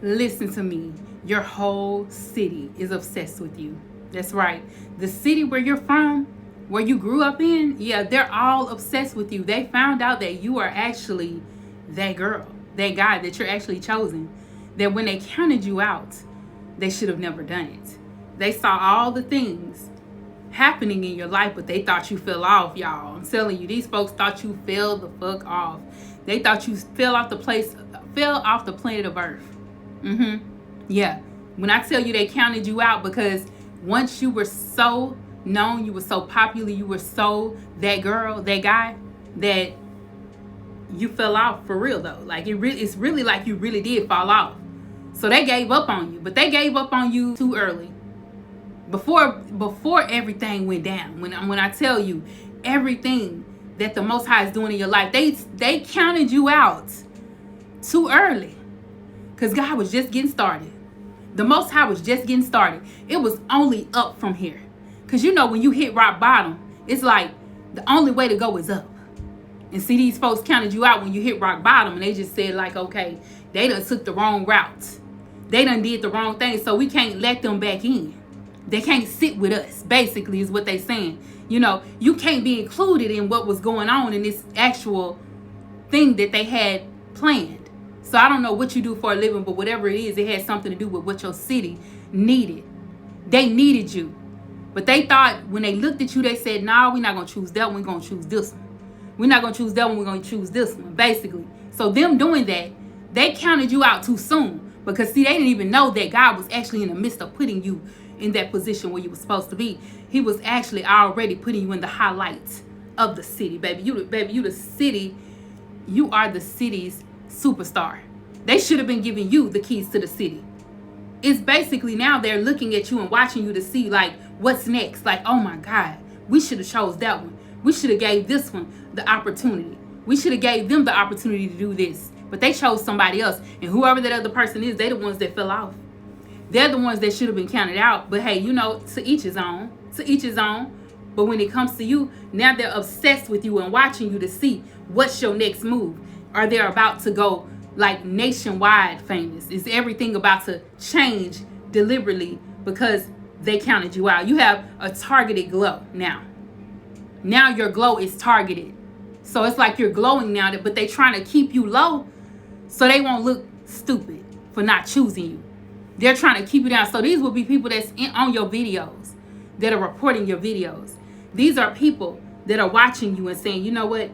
Listen to me. Your whole city is obsessed with you. That's right. The city where you're from, where you grew up in, yeah, they're all obsessed with you. They found out that you are actually that girl, that guy, that you're actually chosen. That when they counted you out, they should have never done it. They saw all the things happening in your life, but they thought you fell off, y'all. I'm telling you, these folks thought you fell the fuck off. They thought you fell off the planet of Earth. Yeah. When I tell you they counted you out, because once you were so known, you were so popular, you were so that girl, that guy, that you fell off for real though. Like it's really like you really did fall off. So they gave up on you, but they gave up on you too early. Before everything went down. When I tell you everything that the Most High is doing in your life, they counted you out too early. Because God was just getting started. The Most High was just getting started. It was only up from here. Because you know when you hit rock bottom, it's like the only way to go is up. And see, these folks counted you out when you hit rock bottom. And they just said like, okay, they done took the wrong route. They done did the wrong thing. So we can't let them back in. They can't sit with us, basically, is what they saying. You know, you can't be included in what was going on in this actual thing that they had planned. So I don't know what you do for a living, but whatever it is, it had something to do with what your city needed. They needed you. But they thought when they looked at you, they said, nah, we're not going to choose that one. We're going to choose this one. We're not going to choose that one. We're going to choose this one, basically. So them doing that, they counted you out too soon. Because, see, they didn't even know that God was actually in the midst of putting you in that position where you were supposed to be. He was actually already putting you in the highlights of the city, baby. You the city. You are the city's superstar. They should have been giving you the keys to the city. It's basically now they're looking at you and watching you to see like what's next. Like, oh my God, we should have chose that one. We should have gave this one the opportunity. We should have gave them the opportunity to do this. But they chose somebody else. And whoever that other person is, they're the ones that fell off. They're the ones that should have been counted out. But hey, you know, to each his own. To each his own. But when it comes to you, now they're obsessed with you and watching you to see what's your next move. Are they about to go like nationwide famous? Is everything about to change deliberately because they counted you out? You have a targeted glow now. Now your glow is targeted. So it's like you're glowing now, but they trying to keep you low so they won't look stupid for not choosing you. They're trying to keep you down. So these will be people that's on your videos, that are reporting your videos. These are people that are watching you and saying, you know what?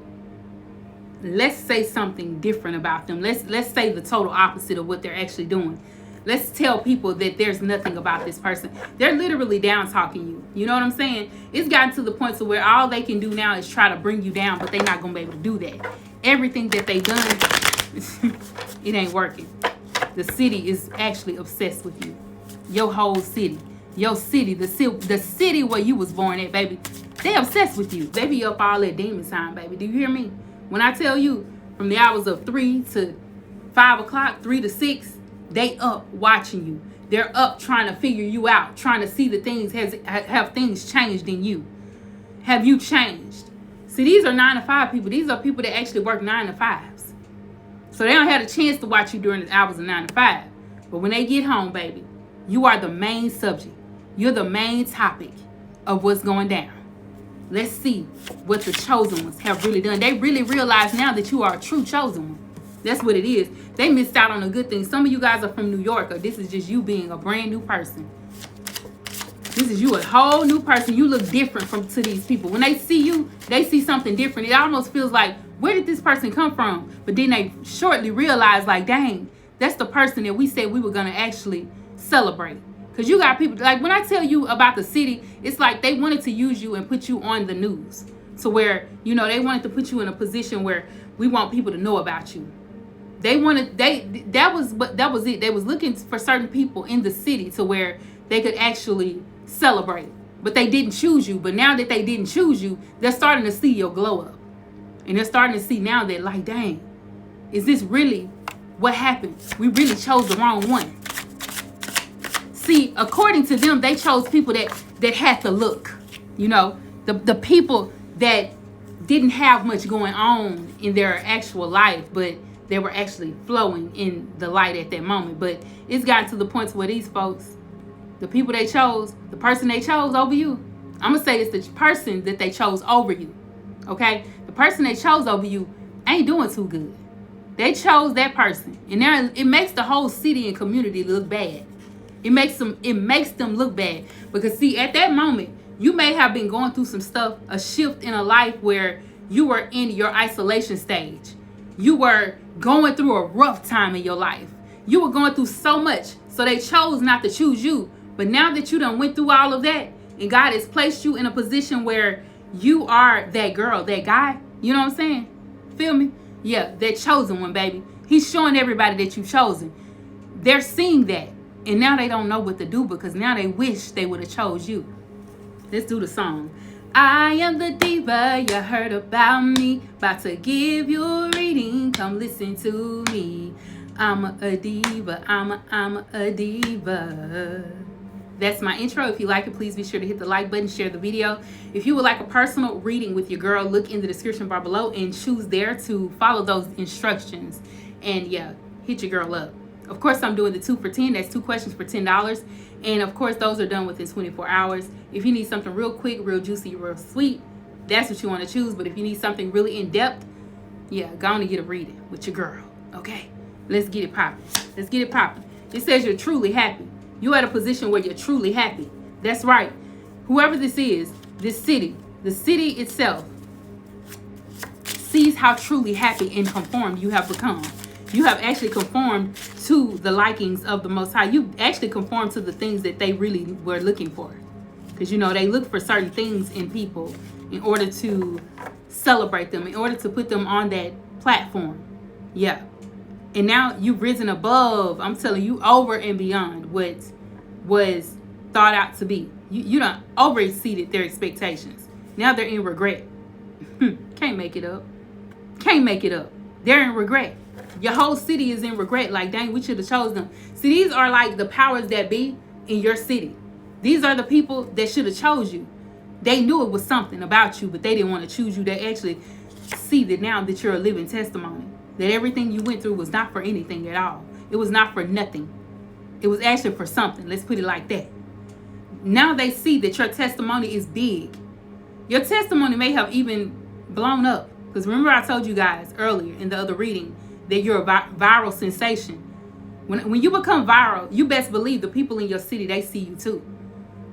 Let's say something different about them. Let's say the total opposite of what they're actually doing. Let's tell people that there's nothing about this person. They're literally down talking you. You know what I'm saying? It's gotten to the point to where all they can do now is try to bring you down, but they're not going to be able to do that. Everything that they've done, it ain't working. The city is actually obsessed with you. Your whole city. Your city, the city where you was born at, baby. They obsessed with you. They be up all that demon time, baby. Do you hear me? When I tell you from the hours of 3 to 5 o'clock, 3 to 6, they up watching you. They're up trying to figure you out, trying to see the things, have things changed in you. Have you changed? See, these are 9 to 5 people. These are people that actually work 9 to 5s. So they don't have a chance to watch you during the hours of 9 to 5. But when they get home, baby, you are the main subject. You're the main topic of what's going down. Let's see what the chosen ones have really done. They really realize now that you are a true chosen one. That's what it is. They missed out on a good thing. Some of you guys are from New York, or this is just you being a brand new person. This is you, a whole new person. You look different to these people. When they see you, they see something different. It almost feels like, where did this person come from? But then they shortly realize, like, dang, that's the person that we said we were going to actually celebrate. Because you got people, like when I tell you about the city, it's like they wanted to use you and put you on the news. To where, you know, they wanted to put you in a position where we want people to know about you. They wanted, that was it. They was looking for certain people in the city to where they could actually celebrate. But they didn't choose you. But now that they didn't choose you, they're starting to see your glow up. And they're starting to see now that, like, dang, is this really what happened? We really chose the wrong one. See, according to them, they chose people that had the look. You know, the people that didn't have much going on in their actual life, but they were actually flowing in the light at that moment. But it's gotten to the point where these folks, the people they chose, the person they chose over you, I'm going to say it's the person that they chose over you. Okay? The person they chose over you ain't doing too good. They chose that person. And now it makes the whole city and community look bad. It makes them look bad. Because see, at that moment, you may have been going through some stuff, a shift in a life where you were in your isolation stage. You were going through a rough time in your life. You were going through so much. So they chose not to choose you. But now that you done went through all of that, and God has placed you in a position where you are that girl, that guy, you know what I'm saying? Feel me? Yeah, that chosen one, baby. He's showing everybody that you've chosen. They're seeing that. And now they don't know what to do because now they wish they would have chose you. Let's do the song. I am the diva, you heard about me. About to give you a reading, come listen to me. I'm a diva, I'm a diva. That's my intro. If you like it, please be sure to hit the like button, share the video. If you would like a personal reading with your girl, look in the description bar below and choose there to follow those instructions. And yeah, hit your girl up. Of course, I'm doing the 2 for 10. That's 2 questions for $10. And of course, those are done within 24 hours. If you need something real quick, real juicy, real sweet, that's what you want to choose. But if you need something really in-depth, yeah, go on and get a reading with your girl. Okay, let's get it popping. Let's get it popping. It says you're truly happy. You're at a position where you're truly happy. That's right. Whoever this is, this city, the city itself sees how truly happy and conformed you have become. You have actually conformed to the likings of the Most High. You actually conformed to the things that they really were looking for. Because, you know, they look for certain things in people in order to celebrate them, in order to put them on that platform. Yeah. And now you've risen above, I'm telling you, over and beyond what was thought out to be. You done over exceeded their expectations. Now they're in regret. Can't make it up. Can't make it up. They're in regret. Your whole city is in regret. Like, dang, we should have chosen them. See, these are like the powers that be in your city. These are the people that should have chose you. They knew it was something about you, but they didn't want to choose you. They actually see that now that you're a living testimony. That everything you went through was not for anything at all. It was not for nothing. It was actually for something. Let's put it like that. Now they see that your testimony is big. Your testimony may have even blown up. Because remember I told you guys earlier in the other reading that you're a viral sensation. When you become viral, you best believe the people in your city, they see you too.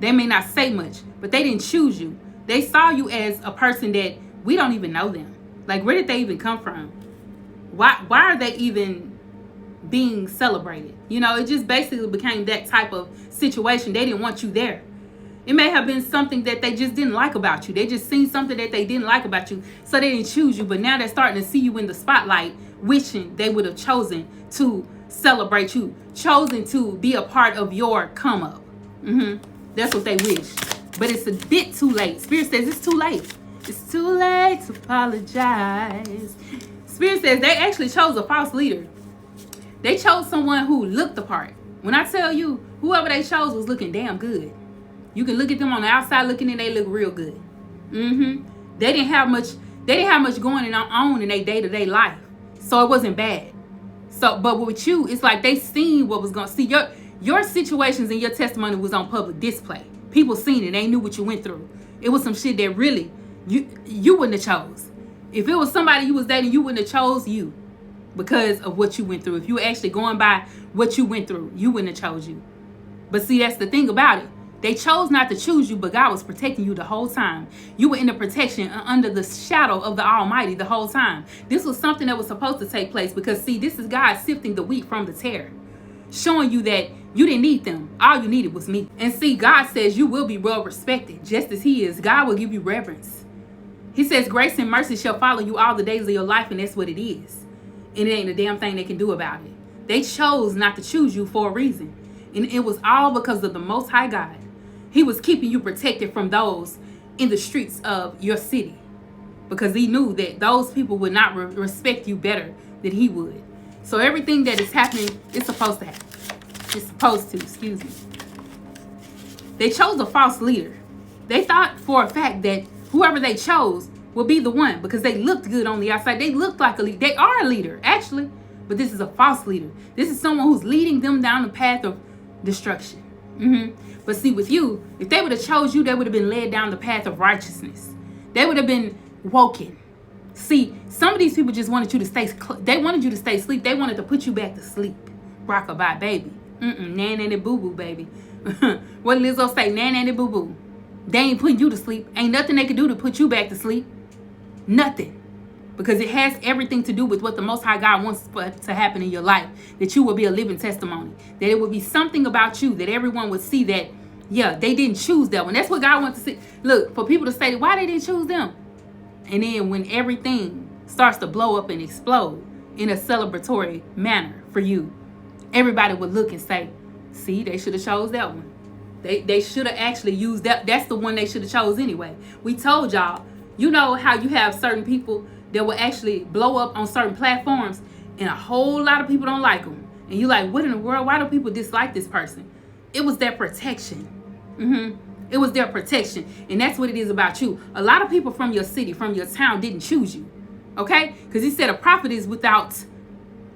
They may not say much, but they didn't choose you. They saw you as a person that we don't even know them. Like, where did they even come from? Why are they even being celebrated? You know, it just basically became that type of situation. They didn't want you there. It may have been something that they just didn't like about you. They just seen something that they didn't like about you, so they didn't choose you. But now they're starting to see you in the spotlight, wishing they would have chosen to celebrate you, chosen to be a part of your come up. That's what they wish. But it's a bit too late. Spirit says it's too late. It's too late to apologize. Spirit says they actually chose a false leader. They chose someone who looked the part. When I tell you, whoever they chose was looking damn good. You can look at them on the outside looking and they look real good. They didn't have much going on in their day-to-day life. So it wasn't bad. So, but with you, it's like they seen what was going to see. Your situations and your testimony was on public display. People seen it. They knew what you went through. It was some shit that really you wouldn't have chose. If it was somebody you was dating, you wouldn't have chose you because of what you went through. If you were actually going by what you went through, you wouldn't have chose you. But see, that's the thing about it. They chose not to choose you, but God was protecting you the whole time. You were in the protection under the shadow of the Almighty the whole time. This was something that was supposed to take place because, see, this is God sifting the wheat from the tare, showing you that you didn't need them. All you needed was me. And see, God says you will be well respected, just as He is. God will give you reverence. He says grace and mercy shall follow you all the days of your life, and that's what it is. And it ain't a damn thing they can do about it. They chose not to choose you for a reason. And it was all because of the Most High God. He was keeping you protected from those in the streets of your city. Because He knew that those people would not respect you better than He would. So everything that is happening is supposed to happen. It's supposed to, excuse me. They chose a false leader. They thought for a fact that whoever they chose would be the one because they looked good on the outside. They looked like a leader. They are a leader, actually. but this is a false leader. This is someone who's leading them down the path of destruction. But see, with you, if they would have chose you, they would have been led down the path of righteousness. They would have been woken. See, some of these people just wanted you to stay. They wanted you to stay asleep. They wanted to put you back to sleep. Rockabye, baby. Nanny boo boo, baby. What did Lizzo say? Nanny boo boo. They ain't putting you to sleep. Ain't nothing they can do to put you back to sleep. Nothing. Because it has everything to do with what the Most High God wants to happen in your life. That you will be a living testimony. That it will be something about you that everyone would see that, yeah, they didn't choose that one. That's what God wants to see. Look, for people to say why they didn't choose them. And then when everything starts to blow up and explode in a celebratory manner for you, everybody would look and say, see, they should have chose that one. They should have actually used that. That's the one they should have chose anyway. We told y'all, you know how you have certain people that will actually blow up on certain platforms and a whole lot of people don't like them. And you're like, what in the world? Why do people dislike this person? It was their protection. It was their protection. And that's what it is about you. A lot of people from your city, from your town didn't choose you. Okay? Because he said a prophet is without,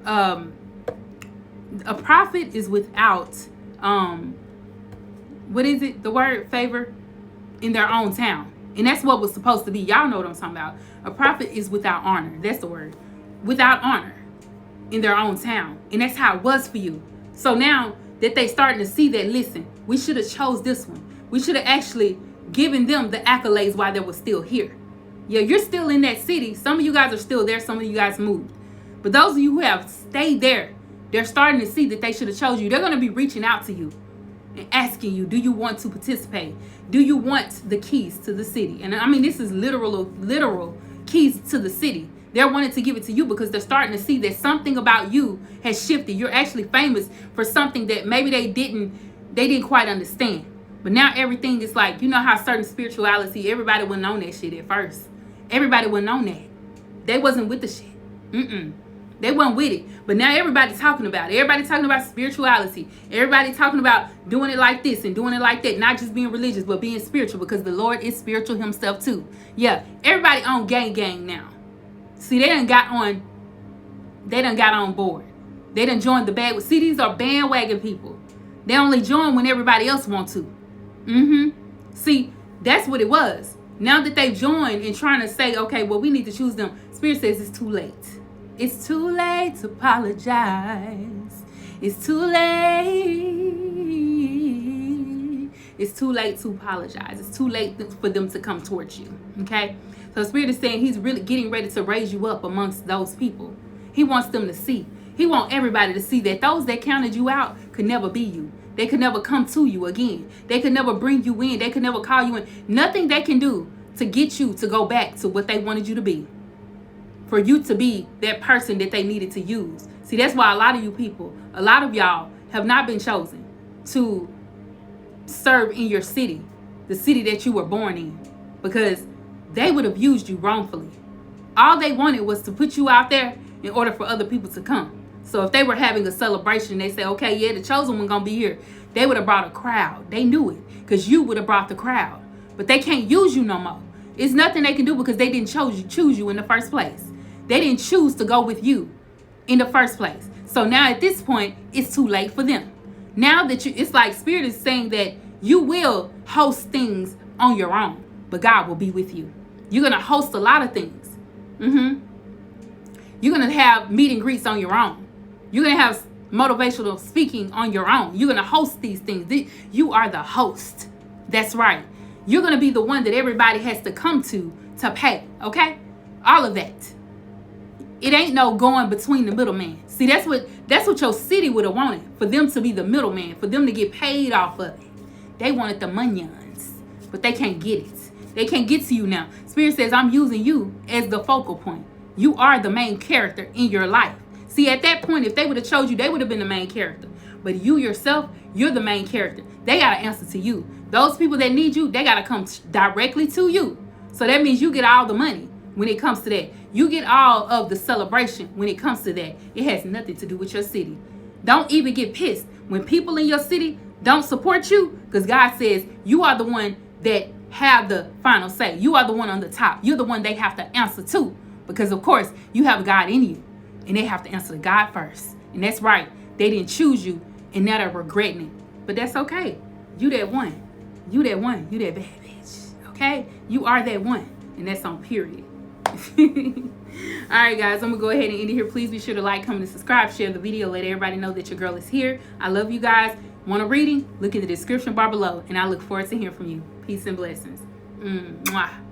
what is it? The word favor in their own town. And that's what was supposed to be. Y'all know what I'm talking about. A prophet is without honor. That's the word. Without honor in their own town. And that's how it was for you. So now that they starting to see that, listen, we should have chose this one. We should have actually given them the accolades while they were still here. Yeah, you're still in that city. Some of you guys are still there. Some of you guys moved. But those of you who have stayed there, they're starting to see that they should have chose you. They're going to be reaching out to you and asking you, do you want to participate? Do you want the keys to the city? And I mean, this is literal keys to the city. They're wanting to give it to you because they're starting to see that something about you has shifted. You're actually famous for something that maybe they didn't quite understand. But now everything is like, you know how certain spirituality, everybody wasn't on that shit at first. Everybody wasn't on that. They wasn't with the shit. They wasn't with it. But now everybody's talking about it. Everybody's talking about spirituality. Everybody's talking about doing it like this and doing it like that. Not just being religious, but being spiritual, because the Lord is spiritual himself too. Yeah, everybody on gang now. See, they done got on board. They done joined the bag. See, these are bandwagon people. They only join when everybody else wants to. See, that's what it was. Now that they've joined and trying to say, okay, well, we need to choose them. Spirit says it's too late. It's too late to apologize. It's too late. It's too late to apologize. It's too late for them to come towards you. Okay? So Spirit is saying he's really getting ready to raise you up amongst those people. He wants them to see. He wants everybody to see that those that counted you out could never be you. They could never come to you again. They could never bring you in. They could never call you in. Nothing they can do to get you to go back to what they wanted you to be. For you to be that person that they needed to use. See, that's why a lot of you people, a lot of y'all have not been chosen to serve in your city, the city that you were born in, because they would have used you wrongfully. All they wanted was to put you out there in order for other people to come. So if they were having a celebration, they say, okay, yeah, the chosen one gonna be here. They would have brought a crowd. They knew it because you would have brought the crowd. But they can't use you no more. It's nothing they can do because they didn't choose you in the first place. They didn't choose to go with you in the first place. So now at this point, it's too late for them. Now that it's like Spirit is saying that you will host things on your own, but God will be with you. You're going to host a lot of things. You're going to have meet and greets on your own. You're going to have motivational speaking on your own. You're going to host these things. You are the host. That's right. You're going to be the one that everybody has to come to pay. Okay? All of that. It ain't no going between the middleman. See, that's what your city would have wanted. For them to be the middleman. For them to get paid off of it. They wanted the monions. But they can't get it. They can't get to you now. Spirit says, I'm using you as the focal point. You are the main character in your life. See, at that point, if they would have chose you, they would have been the main character. But you yourself, you're the main character. They got to answer to you. Those people that need you, they got to come directly to you. So that means you get all the money when it comes to that. You get all of the celebration when it comes to that. It has nothing to do with your city. Don't even get pissed when people in your city don't support you, because God says you are the one that have the final say. You are the one on the top. You're the one they have to answer to, because of course you have God in you. And they have to answer to God first. And that's right. They didn't choose you, and now they're regretting it. But that's okay. You that one. You that one. You that bad bitch. Okay? You are that one. And that's on period. Alright guys, I'm gonna go ahead and end it here. Please be sure to like, comment, and subscribe. Share the video. Let everybody know that your girl is here. I love you guys. Want a reading? Look in the description bar below. And I look forward to hearing from you. Peace and blessings. Mwah.